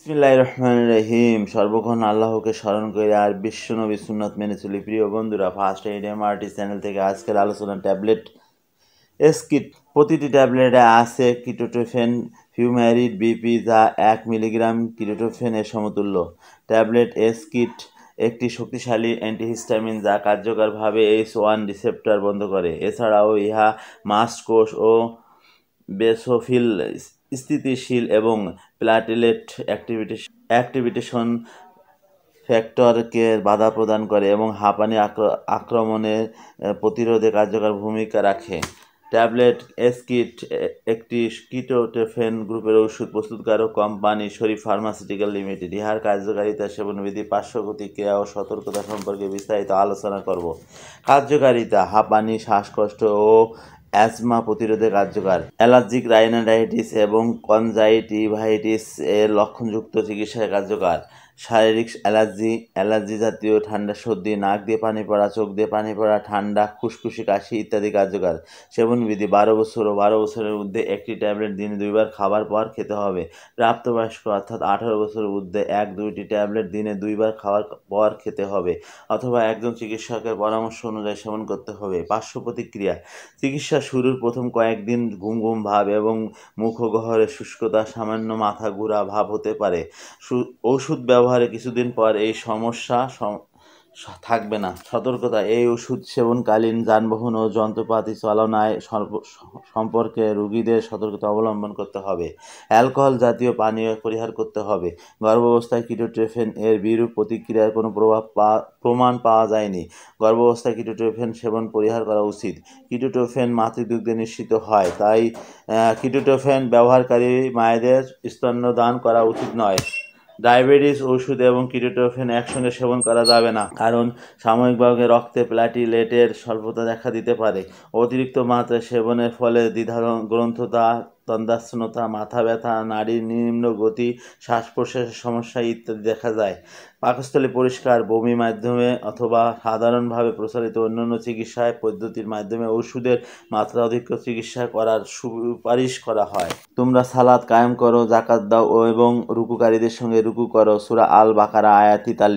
বিসমিল্লাহির রহমানির রহিম। সর্বক্ষণ আল্লাহকে স্মরণ করে আর বিশ্ব নবী সুন্নত মেনে চলি। প্রিয় বন্ধুরা, ফার্স্ট এইড এমআরটি চ্যানেল থেকে আজকের আলোচনা ট্যাবলেট এসকিট। প্রতিটি ট্যাবলেটে আছে কিটোটোফেন ফিউমারিড বিপি, যা 1 মিলিগ্রাম কিটোটোফেন এর সমতুল্য। ট্যাবলেট এসকিট একটি শক্তিশালী অ্যান্টিহিস্টামিন যা কার্যকরভাবে H1 রিসেপ্টর বন্ধ করে। এছাড়াও ইহা মাস্ট কোষ ও বেসোফিল স্থিতিশীল এবং প্ল্যাটেলেট অ্যাক্টিভেশন ফ্যাক্টরকে বাধা প্রদান করে এবং হাঁপানি আক্রমণের প্রতিরোধে কার্যকর ভূমিকা রাখে। ট্যাবলেট এসকিট একটি কিটোটোফেন গ্রুপের ওষুধ প্রস্তুতকারক কোম্পানি শরীফ ফার্মাসিউটিক্যাল লিমিটেড। ইহার কার্যকারিতা, সেবনবিধি, পার্শ্ব প্রতিক্রিয়া ও সতর্কতা সম্পর্কে বিস্তারিত আলোচনা করব। কার্যকারিতা: হাঁপানি, শ্বাসকষ্ট ও অ্যাজমা প্রতিরোধে কার্যকর। অ্যালার্জিক রাইনাইটিস এবং কনজাংটিভাইটিস এর লক্ষণযুক্ত চিকিৎসায় কার্যকর। শারীরিক অ্যালার্জি জাতীয় ঠান্ডা, সর্দি, নাক দিয়ে পানি পড়া, চোখ দিয়ে পানি পড়া, ঠান্ডা, খুসখুসি, কাশি ইত্যাদি কার্যকর। সেবনবিধি: 12 বছর ও 12 বছরের ঊর্ধ্বে একটি ট্যাবলেট দিনে 2 বার খাবার পর খেতে হবে। প্রাপ্তবয়স্ক অর্থাৎ 18 বছরের ঊর্ধ্বে 1-2টি ট্যাবলেট দিনে 2 বার খাওয়ার পর খেতে হবে অথবা একজন চিকিৎসকের পরামর্শ অনুযায়ী সেবন করতে হবে। পার্শ্ব প্রতিক্রিয়া: চিকিৎসা শুরুর প্রথম কয়েকদিন ঘুম ঘুম ভাব এবং মুখগহ্বরে শুষ্কতা, সামান্য মাথা ঘোরা ভাব হতে পারে। ওষুধ ব্যবহারের কিছুদিন পর এই সমস্যা থাকবে না। সতর্কতা: এই ওষুধ সেবনকালীন যানবাহন ও যন্ত্রপাতি চালনায় সম্পর্কে রোগীদের সতর্কতা অবলম্বন করতে হবে। অ্যালকোহল জাতীয় পানীয় পরিহার করতে হবে। গর্ভাবস্থায় কিটোটোফেন এর বিরূপ প্রতিক্রিয়ার কোনো প্রমাণ পাওয়া যায়নি। গর্ভাবস্থায় কিটোটোফেন সেবন পরিহার করা উচিত। কিটোটোফেন মাতৃদুগ্ধে নিঃসৃত হয়, তাই কিটোটোফেন ব্যবহারকারী মায়েদের স্তন্যদান করা উচিত নয়। ডায়াবেটিস ওষুধ এবং কিটোটোফেন একসঙ্গে সেবন করা যাবে না, কারণ সাময়িকভাবে রক্তে প্ল্যাটিলেটের স্বল্পতা দেখা দিতে পারে। অতিরিক্ত মাত্রায় সেবনের ফলে দ্বিধাগ্রন্থতা, তন্দ্রাচ্ছন্নতা, মাথা ব্যথা, নাড়ির নিম্ন গতি, শ্বাস প্রশ্বাসের সমস্যা ইত্যাদি দেখা যায়। পাকস্থলী পরিষ্কার, বমির মাধ্যমে অথবা সাধারণভাবে প্রচলিত অন্যান্য চিকিৎসা পদ্ধতির মাধ্যমে ওষুধের মাত্রাধিক চিকিৎসা করার সুপারিশ করা হয়। তোমরা সালাত কায়েম করো, যাকাত দাও এবং রুকুকারীদের সঙ্গে রুকু করো। সূরা আল বাকারা আয়াত 43।